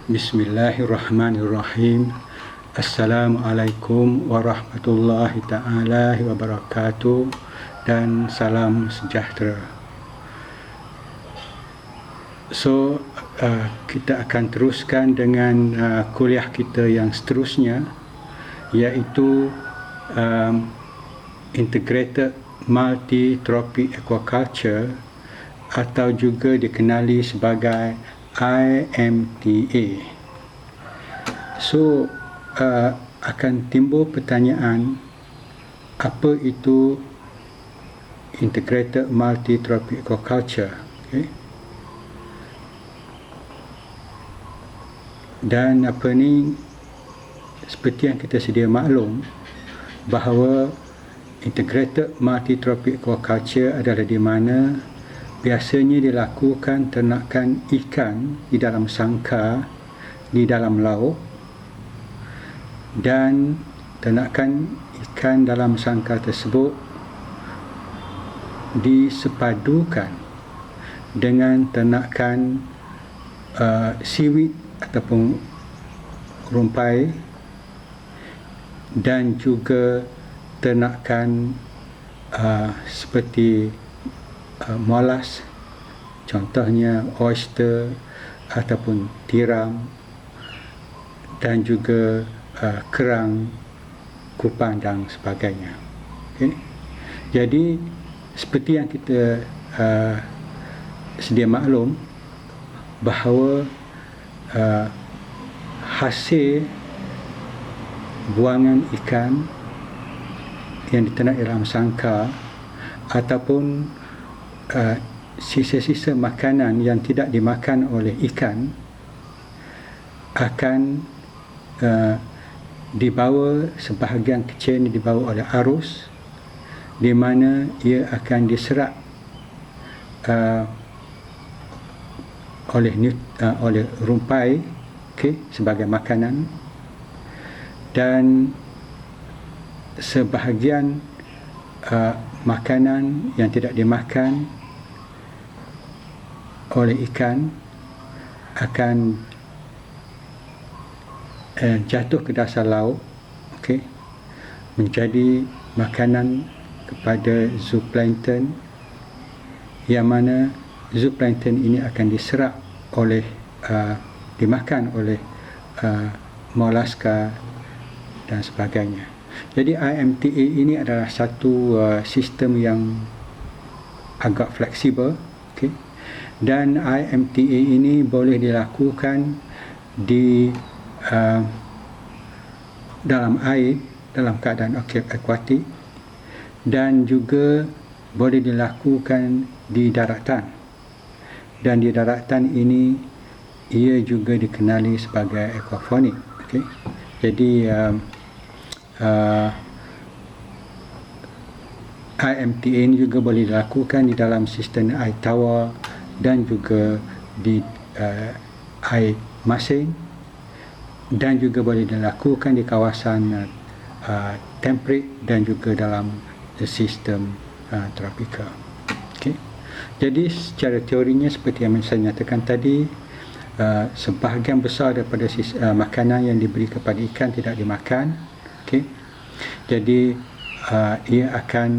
Bismillahirrahmanirrahim. Assalamualaikum warahmatullahi ta'ala wabarakatuh dan salam sejahtera. Kita akan teruskan dengan kuliah kita yang seterusnya, iaitu Integrated Multi-Trophic Aquaculture atau juga dikenali sebagai IMTA. Akan timbul pertanyaan, apa itu Integrated Multi-Trophic Aquaculture? Okay. Dan seperti yang kita sedia maklum, bahawa Integrated Multi-Trophic Aquaculture adalah di mana biasanya dilakukan ternakan ikan di dalam sangkar di dalam laut, dan ternakan ikan dalam sangkar tersebut disepadukan dengan ternakan seaweed ataupun rumpai, dan juga ternakan seperti molas, contohnya oyster ataupun tiram, dan juga kerang, kupang dan sebagainya. Okay. Jadi seperti yang kita sedia maklum, bahawa hasil buangan ikan yang diternak dalam sangkar ataupun sisa-sisa makanan yang tidak dimakan oleh ikan akan dibawa, sebahagian kecil dibawa oleh arus, di mana ia akan diserap oleh rumpai, sebagai makanan, dan sebahagian makanan yang tidak dimakan oleh ikan akan jatuh ke dasar laut, menjadi makanan kepada zooplankton, yang mana zooplankton ini akan diserap oleh dimakan oleh molluska dan sebagainya. Jadi IMTA ini adalah satu sistem yang agak fleksibel, dan IMTA ini boleh dilakukan di dalam air, dalam keadaan akuatik, dan juga boleh dilakukan di daratan. Dan di daratan ini ia juga dikenali sebagai aquaponik. Jadi IMTA ini juga boleh dilakukan di dalam sistem air tawar dan juga di air masin, dan juga boleh dilakukan di kawasan temperate dan juga dalam sistem tropika. Jadi secara teorinya, seperti yang saya nyatakan tadi, sebahagian besar daripada makanan yang diberi kepada ikan tidak dimakan. Jadi ia akan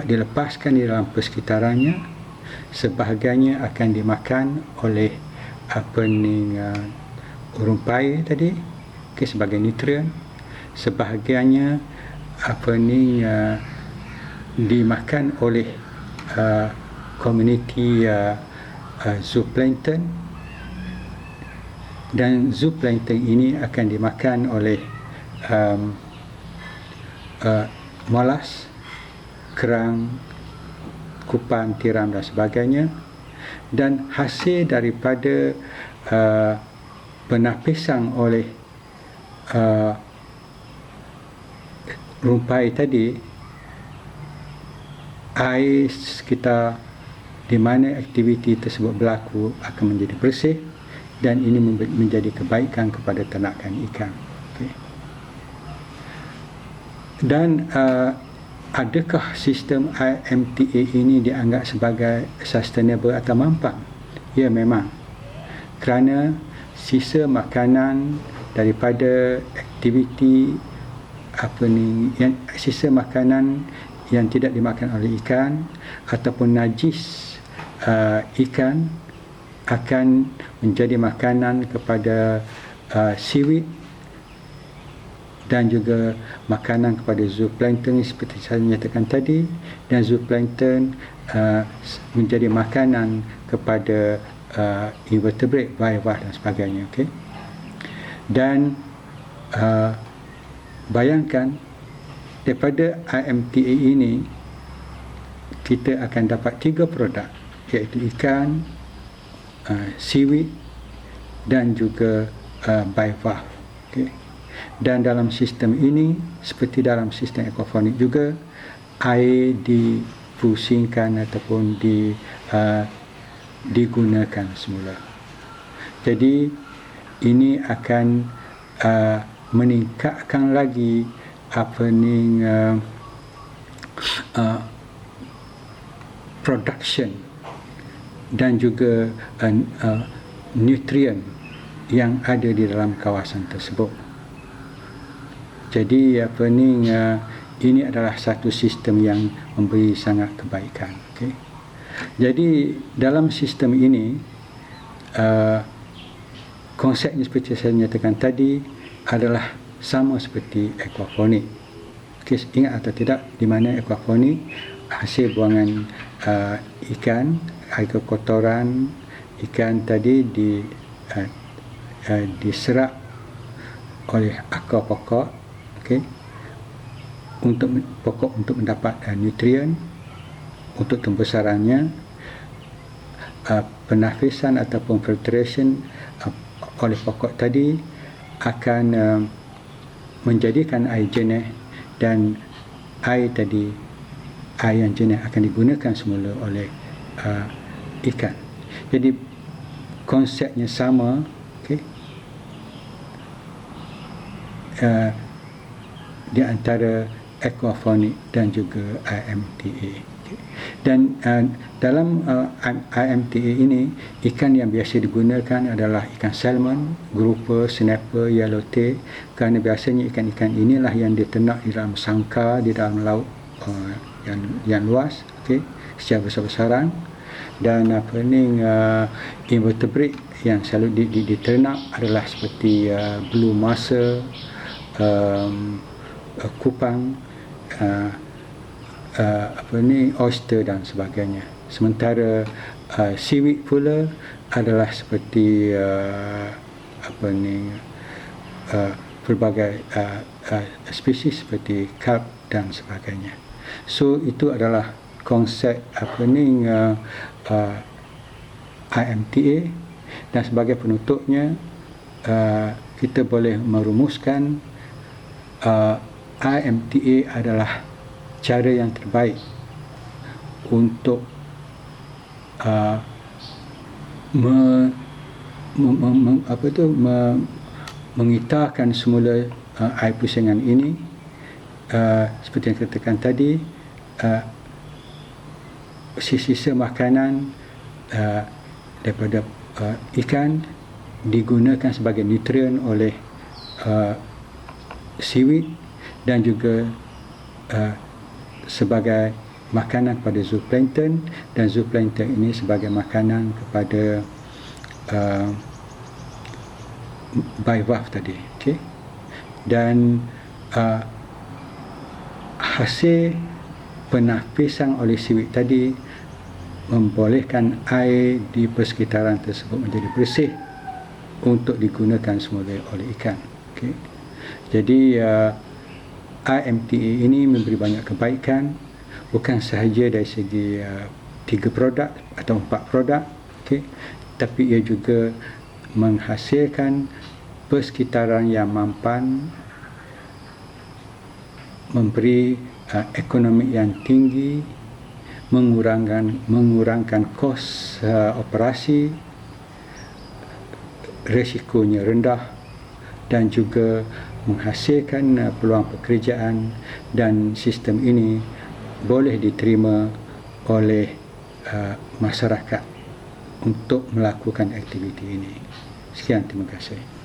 dilepaskan di dalam persekitarannya. Sebahagiannya akan dimakan oleh rumpai tadi, sebagai nutrien. Sebahagiannya dimakan oleh komuniti zooplankton, dan zooplankton ini akan dimakan oleh molas, kerang, kupang, tiram dan sebagainya. Dan hasil daripada penapisan oleh rumpai tadi, air sekitar di mana aktiviti tersebut berlaku akan menjadi bersih, dan ini menjadi kebaikan kepada ternakan ikan. Dan adakah sistem IMTA ini dianggap sebagai sustainable atau mampan? Ya, memang. Kerana sisa makanan daripada aktiviti sisa makanan yang tidak dimakan oleh ikan ataupun najis ikan akan menjadi makanan kepada seaweed dan juga makanan kepada zooplankton seperti saya nyatakan tadi, dan zooplankton menjadi makanan kepada invertebrate, bivalve dan sebagainya. Okay? Dan bayangkan daripada IMTA ini kita akan dapat 3 produk, iaitu ikan, seaweed dan juga bivalve. Okay. Dan dalam sistem ini, seperti dalam sistem aquaponik juga, air dipusingkan ataupun digunakan semula. Jadi ini akan meningkatkan lagi production dan juga nutrien yang ada di dalam kawasan tersebut. Jadi ini adalah satu sistem yang memberi sangat kebaikan. Okay? Jadi dalam sistem ini konsepnya seperti saya nyatakan tadi adalah sama seperti aquaponik. Okay, ingat atau tidak, di mana aquaponik hasil buangan ikan, air kotoran ikan tadi diserap oleh akar pokok, okay, untuk mendapat nutrien untuk pembesarannya. Penafisan ataupun filtration oleh pokok tadi akan menjadikan air jernih, dan air yang jernih akan digunakan semula oleh ikan. Jadi konsepnya sama, okay, di antara aquaponik dan juga IMTA. Dan dalam IMTA ini, ikan yang biasa digunakan adalah ikan salmon, grouper, snapper, yellowtail, kerana biasanya ikan-ikan inilah yang diternak di dalam sangkar, di dalam laut yang luas, okay, secara besar-besaran. Dan invertebrate yang selalu diternak adalah seperti blue mussel, kupang, oyster dan sebagainya. Sementara seaweed pula adalah seperti pelbagai spesies seperti carp dan sebagainya. So itu adalah konsep IMTA, dan sebagai penutupnya kita boleh merumuskan IMTA adalah cara yang terbaik untuk mengitarkan semula air pusingan ini. Seperti yang saya katakan tadi, sisa makanan daripada ikan digunakan sebagai nutrien oleh seaweed, dan juga sebagai makanan kepada zooplankton, dan zooplankton ini sebagai makanan kepada bivalve tadi. Okay? Dan hasil penafisan oleh seaweed tadi membolehkan air di persekitaran tersebut menjadi bersih untuk digunakan semula oleh ikan. Okay? Jadi IMTA ini memberi banyak kebaikan, bukan sahaja dari segi 3 produk atau 4 produk, okay, tapi ia juga menghasilkan persekitaran yang mampan, memberi ekonomi yang tinggi, mengurangkan kos operasi, risikonya rendah, dan juga menghasilkan peluang pekerjaan. Dan sistem ini boleh diterima oleh masyarakat untuk melakukan aktiviti ini. Sekian, terima kasih.